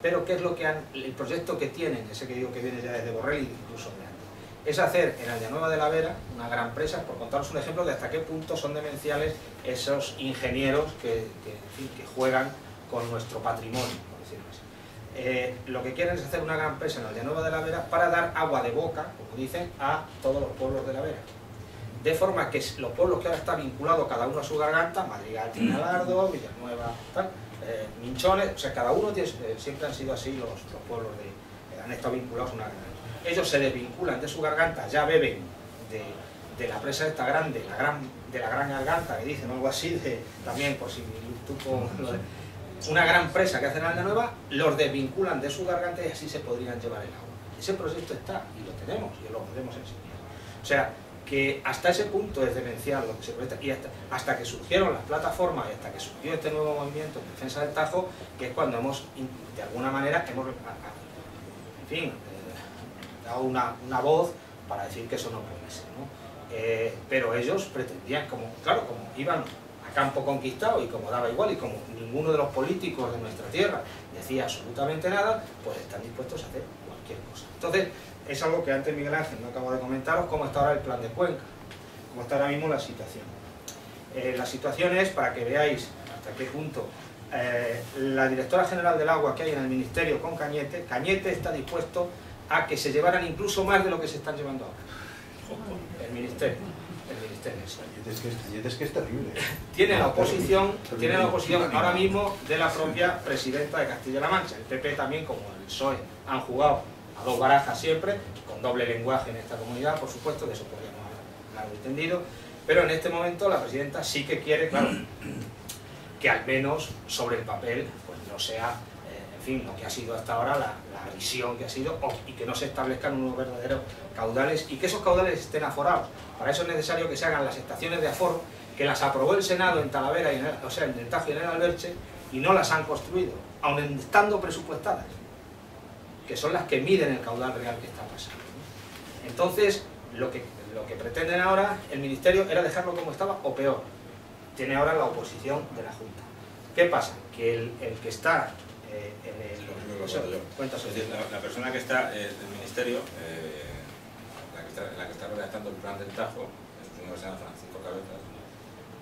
pero ¿qué es lo que el proyecto que tienen, ese que digo que viene ya desde Borrell incluso de antes? Es hacer en Allanueva de la Vera una gran presa, por contaros un ejemplo de hasta qué punto son demenciales esos ingenieros en fin, que juegan con nuestro patrimonio, por decirlo así. Lo que quieren es hacer una gran presa en Allanueva de la Vera para dar agua de boca, como dicen, a todos los pueblos de la Vera. De forma que los pueblos que ahora están vinculados cada uno a su garganta, Madrigal tiene Alardo, Villanueva, tal, Minchones, o sea, cada uno tiene, siempre han sido así los pueblos han estado vinculados a una garganta. Ellos se desvinculan de su garganta, ya beben de la presa esta grande, de la gran garganta, que dicen algo así, también por si tú con una gran presa que hacen en Allanueva, los desvinculan de su garganta y así se podrían llevar el agua. Ese proyecto está, y lo tenemos, y lo podemos enseñar. O sea, que hasta ese punto es demencial lo que se proyecta, y hasta que surgieron las plataformas y hasta que surgió este nuevo movimiento en defensa del Tajo, que es cuando de alguna manera en fin, dado una voz para decir que eso no puede ser, ¿no? Pero ellos pretendían, como iban a campo conquistado y como daba igual y como ninguno de los políticos de nuestra tierra decía absolutamente nada, pues están dispuestos a hacer cualquier cosa. Entonces, es algo que antes Miguel Ángel no acabo de comentaros, cómo está ahora el plan de Cuenca, cómo está ahora mismo la situación. La situación es, para que veáis hasta qué punto, la directora general del agua que hay en el ministerio con Cañete está dispuesto a que se llevaran incluso más de lo que se están llevando ahora. El ministerio. Cañete es que es terrible. Tiene la oposición ahora mismo de la propia presidenta de Castilla-La Mancha. El PP también, como el PSOE, han jugado a dos barajas siempre, con doble lenguaje en esta comunidad, por supuesto, de eso podríamos hablar entendido, pero en este momento la presidenta sí que quiere, claro, que al menos sobre el papel pues no sea, en fin, lo que ha sido hasta ahora la visión que ha sido, y que no se establezcan unos verdaderos caudales y que esos caudales estén aforados. Para eso es necesario que se hagan las estaciones de aforo, que las aprobó el Senado en Talavera, en el Tajo y en el Alberche, y no las han construido, aun estando presupuestadas, que son las que miden el caudal real que está pasando. Entonces, lo que pretenden ahora el Ministerio era dejarlo como estaba o peor. Tiene ahora la oposición de la Junta. ¿Qué pasa? Que el que está en el... la persona que está del Ministerio, la que está redactando el plan del Tajo, es un señor que se llama Francisco Cabezas,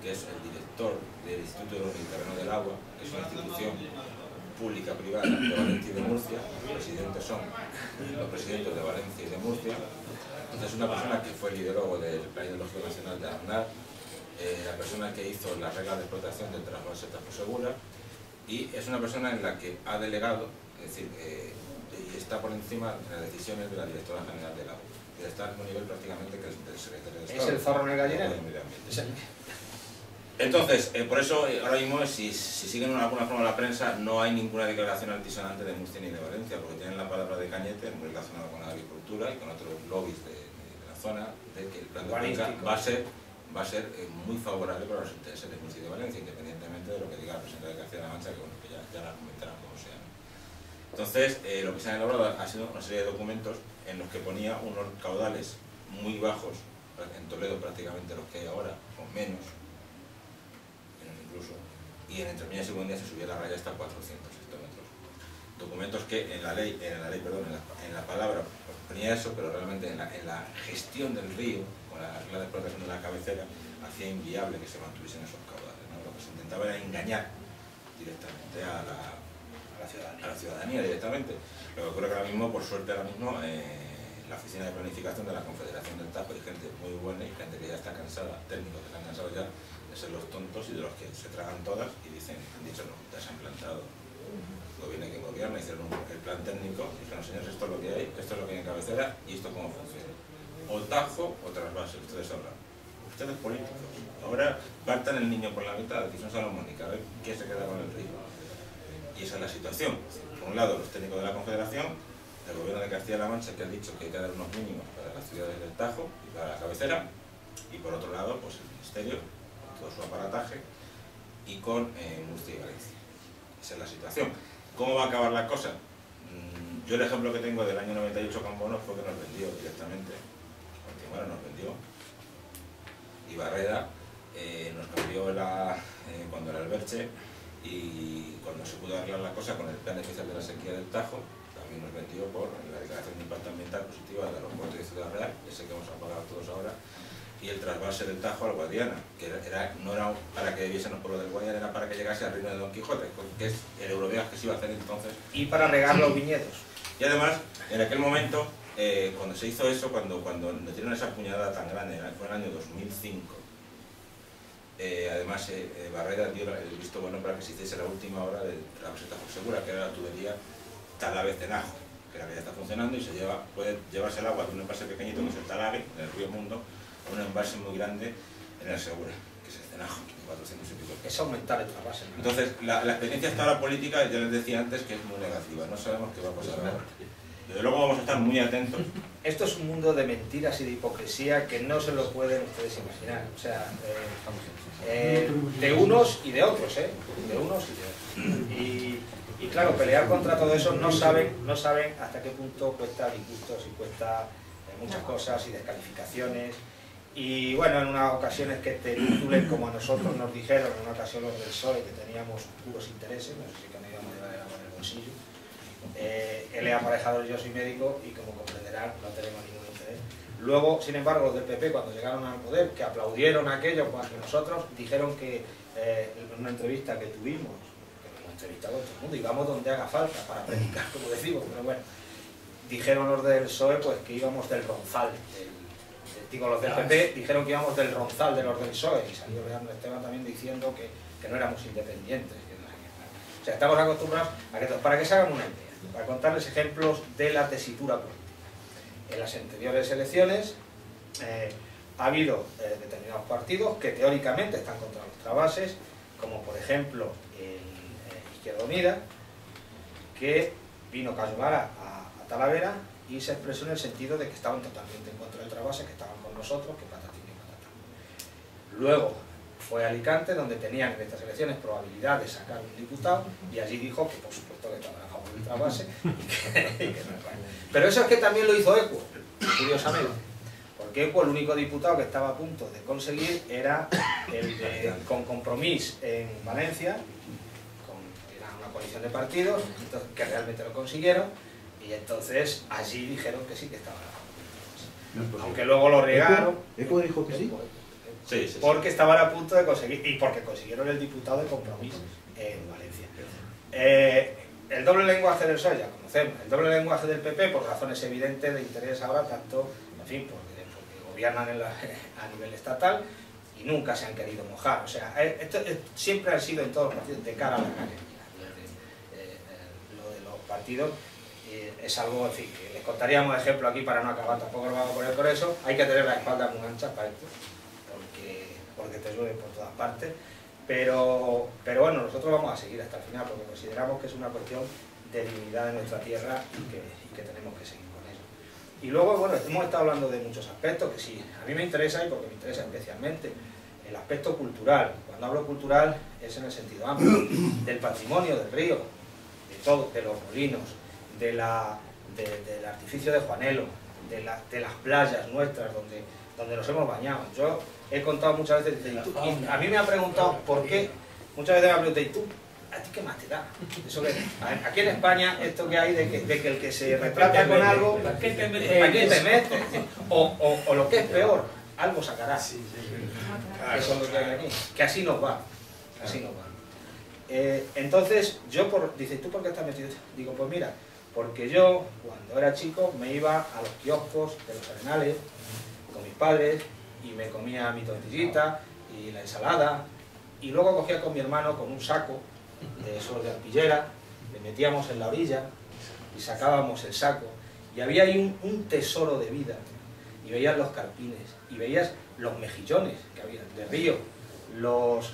que es el director del Instituto del Mediterráneo del Agua, que es una institución pública privada de Valencia y de Murcia. Los presidentes son los presidentes de Valencia y de Murcia. Entonces, es una persona que fue el ideólogo del Plan Hidrológico Nacional de Aznar, la persona que hizo las reglas de explotación del trasvase Tajo Segura, y es una persona en la que ha delegado, es decir, y está por encima de las decisiones de la directora general del agua, que está al mismo nivel prácticamente que el del secretario de Estado. ¿Es el zorro en el gallinero? Entonces, por eso ahora mismo, si siguen de alguna forma la prensa, no hay ninguna declaración altisonante de Murcia ni de Valencia, porque tienen la palabra de Cañete, muy relacionado con la agricultura y con otros lobbies de la zona, de que el plan de Cuenca va a ser muy favorable para los intereses de Murcia y de Valencia, independientemente de lo que diga el presidente de Castilla-La Mancha, que, bueno, que ya la comentarán como sea. Entonces, lo que se ha elaborado ha sido una serie de documentos en los que ponía unos caudales muy bajos, en Toledo prácticamente los que hay ahora, con menos, incluso, y en Entre Peñas y Buendía se subía la raya hasta 400 hectómetros. Documentos que en la palabra ponía eso, pero realmente en la gestión del río, con la regla de explotación de la cabecera, hacía inviable que se mantuviesen esos caudales, ¿no? Lo que se intentaba era engañar directamente a la ciudadanía directamente. Lo que ocurre que ahora mismo, por suerte, la oficina de planificación de la Confederación del Tajo hay gente muy buena y gente que ya está cansada, técnicos que están cansados ya de ser los tontos y de los que se tragan todas y han dicho no, ya se han plantado. Gobierna quien gobierna, hicieron el plan técnico y dijeron, señores, esto es lo que hay, esto es lo que hay en cabecera y esto cómo funciona. O Tajo o trasvase, ustedes sabrán. Ustedes políticos. Ahora partan el niño por la mitad, decisión salomónica, a ver quién se queda con el río. Y esa es la situación. Por un lado, los técnicos de la Confederación, el gobierno de Castilla-La Mancha, que ha dicho que hay que dar unos mínimos para las ciudades del Tajo y para la cabecera, y por otro lado, pues el Ministerio, con todo su aparataje, y con Murcia y Valencia. Esa es la situación. ¿Cómo va a acabar la cosa? Yo el ejemplo que tengo del año 98 con bonos fue que nos vendió directamente. Bueno, nos vendió. Y Barreda nos cambió cuando el Alberche y cuando se pudo arreglar la cosa con el plan especial de la sequía del Tajo, también nos vendió por la declaración de impacto ambiental positiva del aeropuerto de Ciudad Real, ese que vamos a pagar todos ahora, y el trasvase del Tajo al Guadiana, que no era para que viesen los pueblos del Guadiana, era para que llegase al reino de Don Quijote, que es el Eurovegas que se iba a hacer entonces. Y para regar los viñedos. Y además, en aquel momento, cuando se hizo eso, cuando metieron esa puñalada tan grande, fue en el año 2005, además Barreda dio el visto bueno para que se hiciese la última obra de la Tajo Segura, que era la tubería Talavez-Tenajo, que ya está funcionando y puede llevarse el agua de un embalse pequeñito que es el Talague, en el río Mundo, a un embalse muy grande en el Segura, que es el Tenajo, de 400 y pico. Es aumentar el trasvase, ¿no? Entonces, la experiencia hasta ahora política, ya les decía antes, que es muy negativa, no sabemos qué va a pasar ahora. Desde luego vamos a estar muy atentos. Esto es un mundo de mentiras y de hipocresía que no se lo pueden ustedes imaginar. O sea, de unos y de otros, de unos y de otros. Y claro, pelear contra todo eso no saben hasta qué punto cuesta disgustos y cuesta muchas cosas y descalificaciones. Y bueno, en unas ocasiones que te titulen como a nosotros nos dijeron, en una ocasión los del PSOE, que teníamos puros intereses, no sé si que me íbamos a llevar el agua en el bolsillo. Él es aparejador y yo soy médico y como comprenderán no tenemos ningún interés. Luego, sin embargo, los del PP cuando llegaron al poder, que aplaudieron aquello cuando nosotros dijeron que en una entrevista que tuvimos, que nos hemos entrevistado a todo el mundo y vamos donde haga falta para predicar, como decimos, pero bueno, dijeron los del PSOE pues que íbamos del ronzal, digo los del PP dijeron que íbamos del ronzal de los del PSOE y salió Leandro Esteban también diciendo que no éramos independientes. O sea, estamos acostumbrados a que, para que se hagan una idea, para contarles ejemplos de la tesitura política. En las anteriores elecciones ha habido determinados partidos que teóricamente están contra los trasvases, como por ejemplo Izquierda Unida, que vino Cayo Vara a Talavera y se expresó en el sentido de que estaban totalmente en contra del trasvase, que estaban con nosotros, que patatín y patatán. Luego fue a Alicante, donde tenían en estas elecciones probabilidad de sacar un diputado, y allí dijo que por supuesto que estaba a favor del trasvase y que no es bueno. Pero eso es que también lo hizo Equo, curiosamente, porque Equo el único diputado que estaba a punto de conseguir era el de con Compromís en Valencia, era una coalición de partidos, que realmente lo consiguieron, y entonces allí dijeron que sí que estaban a favor del trasvase. Aunque luego lo regaron. ¿Equo dijo que sí? Sí. Porque estaban a punto de conseguir, y porque consiguieron el diputado de Compromís en Valencia. El doble lenguaje del PSOE ya conocemos, el doble lenguaje del PP por razones evidentes de interés ahora, tanto, en fin, porque gobiernan a nivel estatal y nunca se han querido mojar. O sea, esto siempre ha sido en todos los partidos de cara a la calle. Lo de los partidos es algo, en fin, que les contaríamos ejemplo aquí para no acabar, tampoco lo vamos a poner por eso. Hay que tener la espalda muy ancha para esto, porque te llueve por todas partes, pero bueno, nosotros vamos a seguir hasta el final porque consideramos que es una cuestión de dignidad de nuestra tierra y que tenemos que seguir con eso. Y luego, bueno, hemos estado hablando de muchos aspectos que sí, a mí me interesa y porque me interesa especialmente el aspecto cultural. Cuando hablo cultural es en el sentido amplio, del patrimonio del río, de todo, de los molinos, del artificio de Juanelo, de las playas nuestras donde nos hemos bañado. Yo he contado muchas veces, y a mí me han preguntado por qué, muchas veces me han preguntado, ¿y tú? ¿A ti qué más te da? Eso que, aquí en España, esto que hay de que el que se retrata con algo, ¿para qué te metes? O lo que es peor, algo sacará. Eso es lo que hay aquí, que así nos va, así nos va. Entonces, dice, ¿tú por qué estás metido? Digo, pues mira, porque yo, cuando era chico, me iba a los kioscos de los Arenales con mis padres y me comía mi tortillita y la ensalada y luego cogía con mi hermano con un saco de esos de arpillera, le metíamos en la orilla y sacábamos el saco y había ahí un tesoro de vida y veías los carpines y veías los mejillones que había de río, los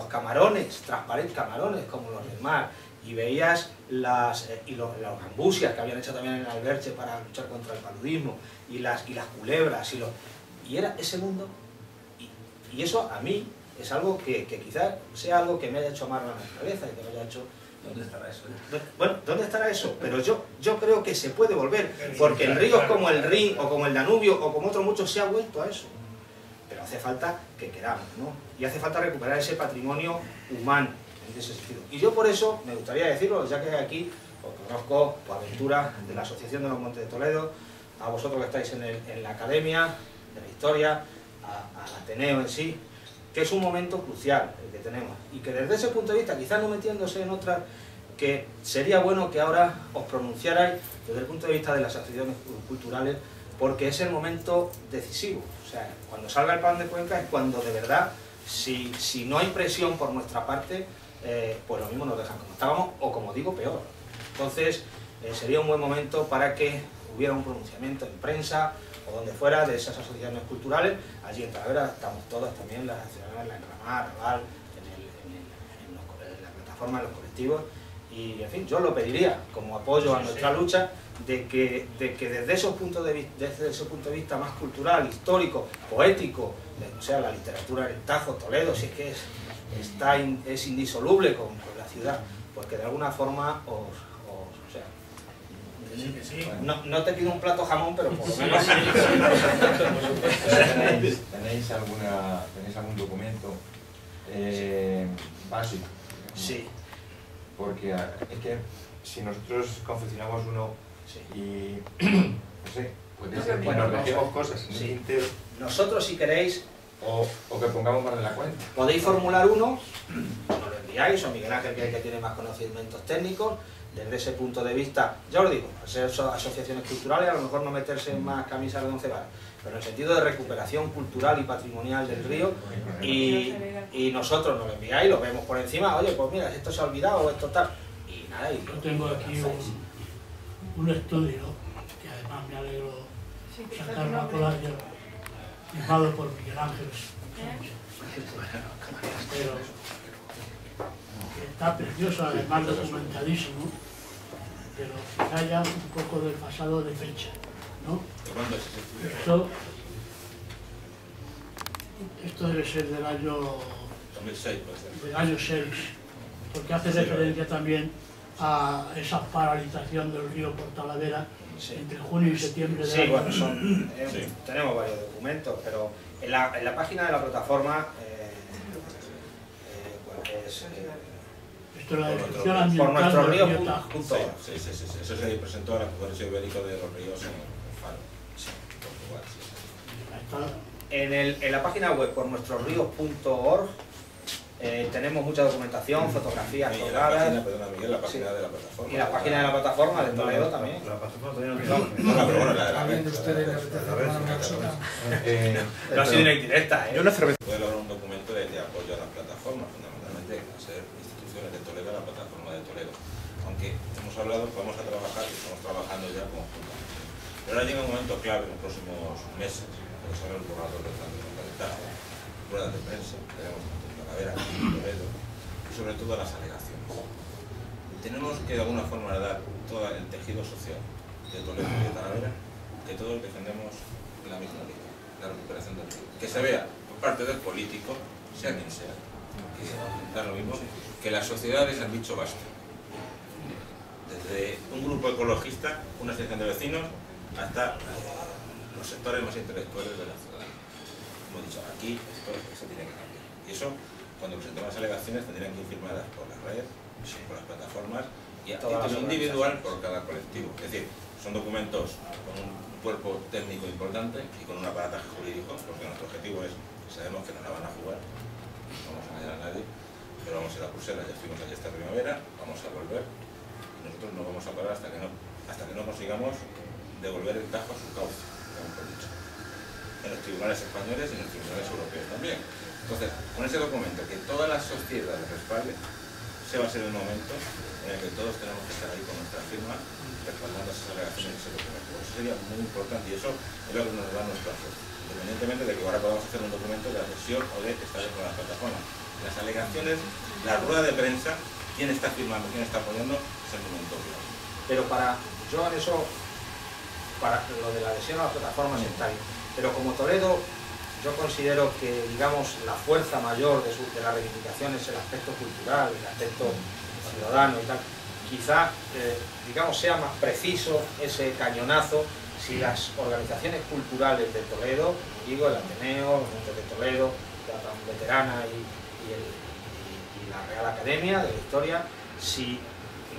camarones, transparentes camarones como los del mar, y veías las gambusias que habían hecho también en el Alberche para luchar contra el paludismo, y las culebras, y era ese mundo, y eso a mí es algo que quizás sea algo que me haya hecho amarlo en la cabeza y que me haya hecho... ¿Dónde estará eso? Bueno, ¿dónde estará eso? Pero yo creo que se puede volver, porque en ríos como el Rin, o como el Danubio, o como otros muchos, se ha vuelto a eso. Pero hace falta que queramos, ¿no? Y hace falta recuperar ese patrimonio humano, hubiese existido. Y yo por eso me gustaría decirlo, ya que aquí os conozco por Aventura de la Asociación de los Montes de Toledo, a vosotros que estáis en la Academia de la Historia, al Ateneo en sí, que es un momento crucial el que tenemos, y que desde ese punto de vista, quizás no metiéndose en otras, que sería bueno que ahora os pronunciarais desde el punto de vista de las acciones culturales, porque es el momento decisivo. O sea, cuando salga el plan de Cuenca es cuando de verdad, si no hay presión por nuestra parte, pues lo mismo nos dejan como estábamos, o como digo, peor. Entonces, sería un buen momento para que hubiera un pronunciamiento en prensa, o donde fuera, de esas asociaciones culturales. Allí en Talavera estamos todas también, las asociaciones, la Enramar, Raval, en la plataforma, en los colectivos, y en fin, yo lo pediría como apoyo a nuestra lucha, de que desde ese punto de vista más cultural, histórico, poético, o sea, la literatura del Tajo, Toledo, si es que es indisoluble con la ciudad, pues que de alguna forma o sea, no te pido un plato jamón, pero por lo menos ¿Tenéis algún documento básico? Sí. Porque es que si nosotros confeccionamos uno y no sé, puede ser que nos dejemos cosas en el tintero. Nosotros, si queréis, o que pongamos más en la cuenta. Podéis formular uno, nos lo enviáis, o Miguel Ángel, que tiene más conocimientos técnicos, desde ese punto de vista, ya os digo, ser asociaciones culturales, a lo mejor no meterse en más camisas de 11 varas, pero en el sentido de recuperación cultural y patrimonial del río, y nosotros nos lo enviáis, lo vemos por encima, oye, pues mira, esto se ha olvidado, o esto tal, y nada. Yo tengo aquí un estudio, que además me alegro sacarlo a colación, firmado por Miguel Ángel, pero que está precioso, además documentadísimo, pero quizá ya un poco desfasado de fecha, ¿no? ¿Cuándo es ese estudio? Esto debe ser del año 2006, puede ser. del año 6, porque hace referencia también a esa paralización del río por Talavera entre junio y septiembre del año. Bueno, tenemos varios documentos, pero en la página de la plataforma, esto es la descripción ambiental por nuestro del río río Tajo. Sí. Eso se presentó a la Conferencia Ibérica de los Ríos en Faro, Portugal. En la página web por nuestrosríos.org tenemos mucha documentación, fotografías colgadas. Miguel, la página de la plataforma. Y la página de la plataforma de Toledo también. La plataforma todavía no pero bueno, la de la Alguien de ustedes le apetece tomar una cosita. No ha sido una indirecta, Yo una cerveza. Puede lograr un documento de apoyo a la plataforma, fundamentalmente a ser instituciones de Toledo, la plataforma de Toledo. Aunque hemos hablado, vamos a trabajar y estamos trabajando ya conjuntamente. Pero ahora llega un momento clave en los próximos meses, porque sale el borrador del plan de Tajo, ruedas de prensa, tenemos Talavera, Toledo, y sobre todo las alegaciones. Tenemos que de alguna forma dar todo el tejido social de Toledo y de Talavera, que todos defendemos la misma línea, la recuperación del río. Que se vea por parte del político, sea quien sea, que da lo mismo, que las sociedades han dicho basta. Desde un grupo ecologista, una asociación de vecinos, hasta los sectores más intelectuales de la ciudad. Como he dicho, aquí esto se tiene que cambiar. Y eso, cuando presentemos las alegaciones, tendrían que ir firmadas por la red, por las plataformas, y a título individual por cada colectivo. Es decir, son documentos con un cuerpo técnico importante y con un aparataje jurídico, porque nuestro objetivo es, sabemos que nos la van a jugar, no vamos a engañar a nadie, pero vamos a ir a Bruselas, ya estuvimos allí esta primavera, vamos a volver, y nosotros no vamos a parar hasta que no consigamos devolver el Tajo a su cauce, como hemos dicho, en los tribunales españoles y en los tribunales europeos también. Entonces, con ese documento, que toda la sociedad respalde, ese va a ser el momento en el que todos tenemos que estar ahí con nuestra firma, respaldando esas alegaciones de ese documento. Eso sería muy importante y eso es lo que nos da nuestra fuerza, independientemente de que ahora podamos hacer un documento de adhesión o de estar con las plataformas. Las alegaciones, la rueda de prensa, quién está firmando, quién está apoyando, es el momento clave. Pero yo en eso, para lo de la adhesión a las plataformas está bien. Pero como Toledo, yo considero que, digamos, la fuerza mayor de la reivindicación es el aspecto cultural, el aspecto ciudadano y tal. Quizá, digamos, sea más preciso ese cañonazo si las organizaciones culturales de Toledo, digo, el Ateneo, los Montes de Toledo, la Veterana y la Real Academia de la Historia, y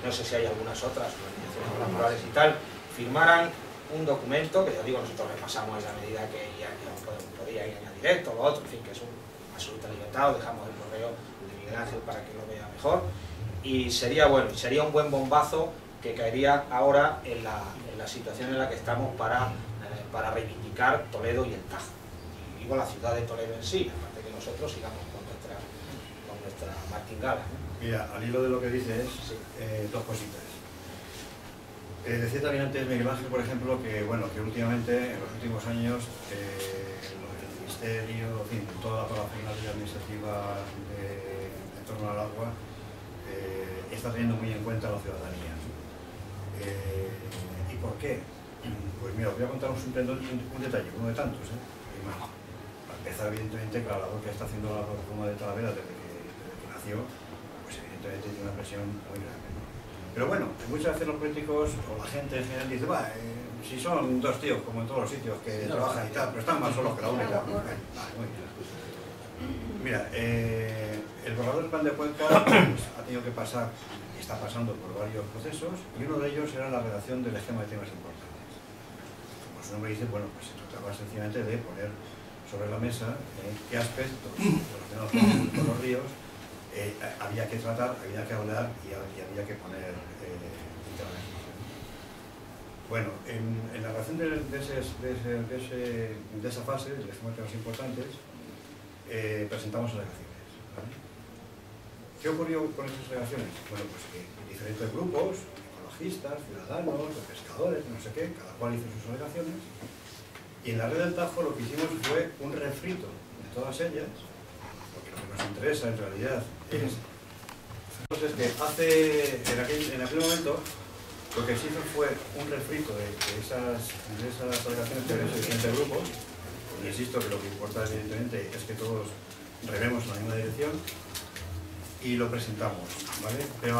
no sé si hay algunas otras organizaciones culturales y tal, firmaran un documento, que ya digo, nosotros repasamos en la medida que ya podía ir añadir esto, lo otro, en fin, que es una absoluta libertad, o dejamos el correo de Miguel Ángel para que lo vea mejor, y sería bueno, y sería un buen bombazo que caería ahora en la situación en la que estamos para reivindicar Toledo y el Tajo, y digo la ciudad de Toledo en sí, aparte que nosotros sigamos con nuestra martingala, ¿no? Mira, al hilo de lo que dices, sí. Dos cositas. Decía también antes Miguel Ángel, por ejemplo, que bueno, que últimamente, en los últimos años, el Ministerio, en fin, toda la parafernalia administrativa en torno al agua está teniendo muy en cuenta a la ciudadanía. ¿Y por qué? Pues mira, os voy a contar un detalle, uno de tantos, para empezar, evidentemente, que la labor que está haciendo la plataforma de Talavera desde que nació, pues evidentemente tiene una presión muy grande. Pero bueno, muchas veces los políticos o la gente en general dice, si son dos tíos como en todos los sitios que trabajan y tal, pero están más solos que la única. Muy bien. Mira, el borrador del plan de Cuenca ha tenido que pasar, y está pasando por varios procesos, y uno de ellos era la redacción del esquema de temas importantes. Como su nombre dice, bueno, pues se trataba sencillamente de poner sobre la mesa qué aspectos relacionados con los ríos había que tratar, había que hablar y había que poner intervención. Bueno, en la relación de esa fase, de los temas importantes, presentamos alegaciones. ¿Vale? ¿Qué ocurrió con esas alegaciones? Bueno, pues que diferentes grupos, ecologistas, ciudadanos, pescadores, no sé qué, cada cual hizo sus alegaciones, y en la red del Tajo lo que hicimos fue un refrito de todas ellas, porque lo que nos interesa en realidad es... Entonces, que en aquel momento lo que se hizo fue un refrito de esas alegaciones que habían hecho diferentes grupos, y insisto que lo que importa evidentemente es que todos rememos en la misma dirección, y lo presentamos, ¿vale? Pero